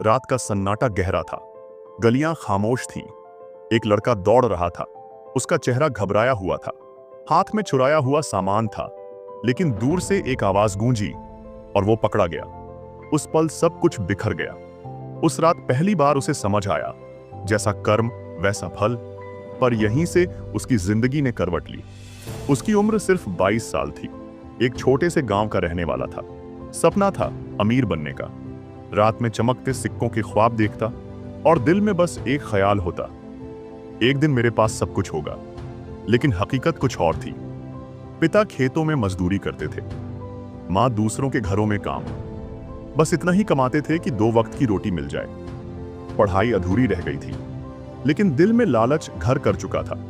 रात का सन्नाटा गहरा था। गलियां खामोश थीं। एक लड़का दौड़ रहा था। उसका चेहरा घबराया हुआ था। हाथ में चुराया हुआ सामान था। लेकिन दूर से एक आवाज गूंजी और वो पकड़ा गया। उस पल सब कुछ बिखर गया। उस रात पहली बार उसे समझ आया, जैसा कर्म वैसा फल। पर यहीं से उसकी जिंदगी ने करवट ली। उसकी उम्र सिर्फ 22 साल थी। एक छोटे से गांव का रहने वाला था। सपना था अमीर बनने का। रात में चमकते सिक्कों के ख्वाब देखता और दिल में बस एक ख्याल होता, एक दिन मेरे पास सब कुछ होगा। लेकिन हकीकत कुछ और थी। पिता खेतों में मजदूरी करते थे, माँ दूसरों के घरों में काम। बस इतना ही कमाते थे कि 2 वक्त की रोटी मिल जाए। पढ़ाई अधूरी रह गई थी, लेकिन दिल में लालच घर कर चुका था।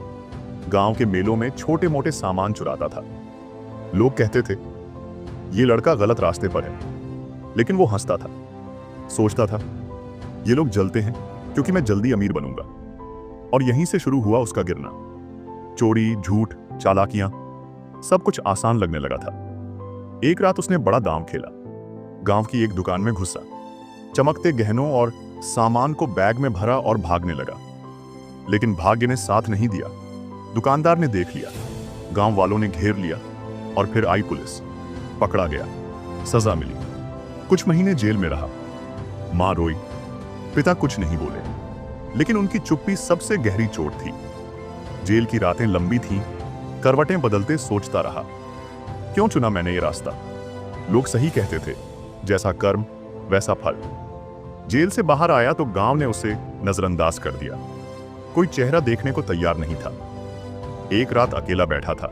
गांव के मेलों में छोटे मोटे सामान चुराता था। लोग कहते थे ये लड़का गलत रास्ते पर है, लेकिन वो हंसता था। सोचता था ये लोग जलते हैं क्योंकि मैं जल्दी अमीर बनूंगा। और यहीं से शुरू हुआ उसका गिरना। चोरी, झूठ, चालाकियां, सब कुछ आसान लगने लगा था। एक रात उसने बड़ा दांव खेला। गांव की एक दुकान में घुसा, चमकते गहनों और सामान को बैग में भरा और भागने लगा। लेकिन भाग्य ने साथ नहीं दिया। दुकानदार ने देख लिया, गांव वालों ने घेर लिया और फिर आई पुलिस। पकड़ा गया, सजा मिली। कुछ महीने जेल में रहा। मां रोई, पिता कुछ नहीं बोले, लेकिन उनकी चुप्पी सबसे गहरी चोट थी। जेल की रातें लंबी थीं। करवटें बदलते सोचता रहा, क्यों चुना मैंने ये रास्ता। लोग सही कहते थे, जैसा कर्म वैसा फल। जेल से बाहर आया तो गांव ने उसे नजरअंदाज कर दिया। कोई चेहरा देखने को तैयार नहीं था। एक रात अकेला बैठा था,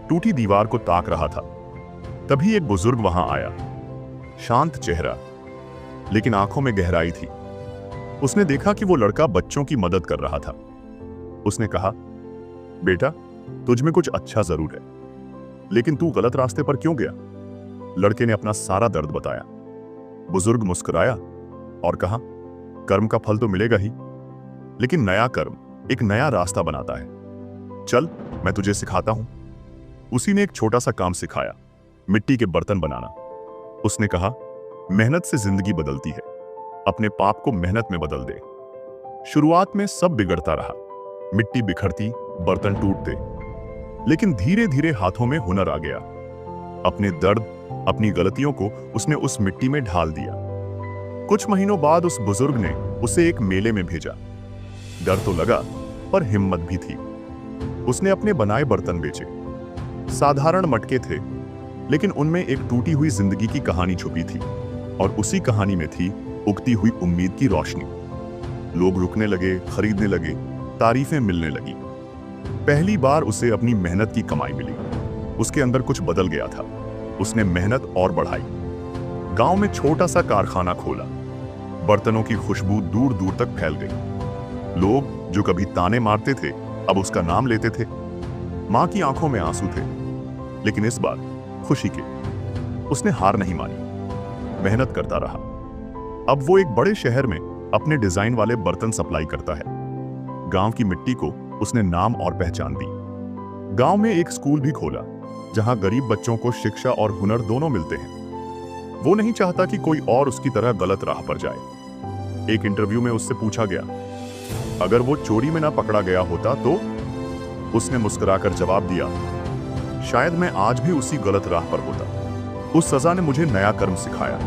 टूटी दीवार को ताक रहा था। तभी एक बुजुर्ग वहां आया। शांत चेहरा, लेकिन आंखों में गहराई थी। उसने देखा कि वो लड़का बच्चों की मदद कर रहा था। उसने कहा, बेटा, तुझ में कुछ अच्छा जरूर है, लेकिन तू गलत रास्ते पर क्यों गया। लड़के ने अपना सारा दर्द बताया। बुजुर्ग मुस्कुराया और कहा, कर्म का फल तो मिलेगा ही, लेकिन नया कर्म एक नया रास्ता बनाता है। चल, मैं तुझे सिखाता हूं। उसी ने एक छोटा सा काम सिखाया, मिट्टी के बर्तन बनाना। उसने कहा, मेहनत से जिंदगी बदलती है, अपने पाप को मेहनत में बदल दे। शुरुआत में सब बिगड़ता रहा। मिट्टी बिखरती, बर्तन टूटते, लेकिन धीरे धीरे हाथों में हुनर आ गया। अपने दर्द, अपनी गलतियों को उसने उस मिट्टी में ढाल दिया। कुछ महीनों बाद उस बुजुर्ग ने उसे एक मेले में भेजा। डर तो लगा, पर हिम्मत भी थी। उसने अपने बनाए बर्तन बेचे। साधारण मटके थे, लेकिन उनमें एक टूटी हुई जिंदगी की कहानी छुपी थी, और उसी कहानी में थी उगती हुई उम्मीद की रोशनी। लोग रुकने लगे, खरीदने लगे, तारीफें मिलने लगी। पहली बार उसे अपनी मेहनत की कमाई मिली। उसके अंदर कुछ बदल गया था। उसने मेहनत और बढ़ाई। गांव में छोटा सा कारखाना खोला। बर्तनों की खुशबू दूर दूर तक फैल गई। लोग जो कभी ताने मारते थे, अब उसका नाम लेते थे। मां की आंखों में आंसू थे, लेकिन इस बार खुशी के। उसने हार नहीं मानी, मेहनत करता रहा। अब वो एक बड़े शहर में अपने डिजाइन वाले बर्तन सप्लाई करता है। गांव की मिट्टी को उसने नाम और पहचान दी। गांव में एक स्कूल भी खोला, जहां गरीब बच्चों को शिक्षा और हुनर दोनों मिलते हैं। वो नहीं चाहता कि कोई और उसकी तरह गलत राह पर जाए। एक इंटरव्यू में उससे पूछा गया, अगर वो चोरी में ना पकड़ा गया होता तो? उसने मुस्कुराकर जवाब दिया, शायद मैं आज भी उसी गलत राह पर होता। उस सजा ने मुझे नया कर्म सिखाया,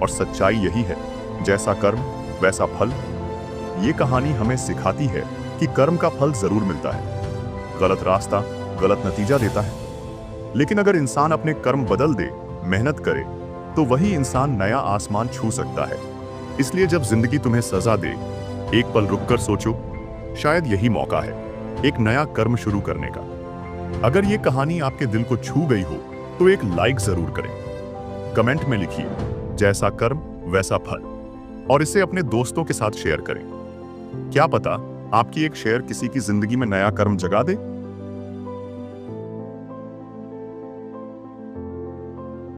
और सच्चाई यही है, जैसा कर्म वैसा फल। ये कहानी हमें सिखाती है कि कर्म का फल जरूर मिलता है। गलत रास्ता गलत नतीजा देता है, लेकिन अगर इंसान अपने कर्म बदल दे, मेहनत करे, तो वही इंसान नया आसमान छू सकता है। इसलिए जब जिंदगी तुम्हें सजा दे, एक पल रुककर सोचो, शायद यही मौका है एक नया कर्म शुरू करने का। अगर ये कहानी आपके दिल को छू गई हो तो एक लाइक जरूर करें। कमेंट में लिखिए, जैसा कर्म वैसा फल, और इसे अपने दोस्तों के साथ शेयर करें। क्या पता आपकी एक शेयर किसी की जिंदगी में नया कर्म जगा दे।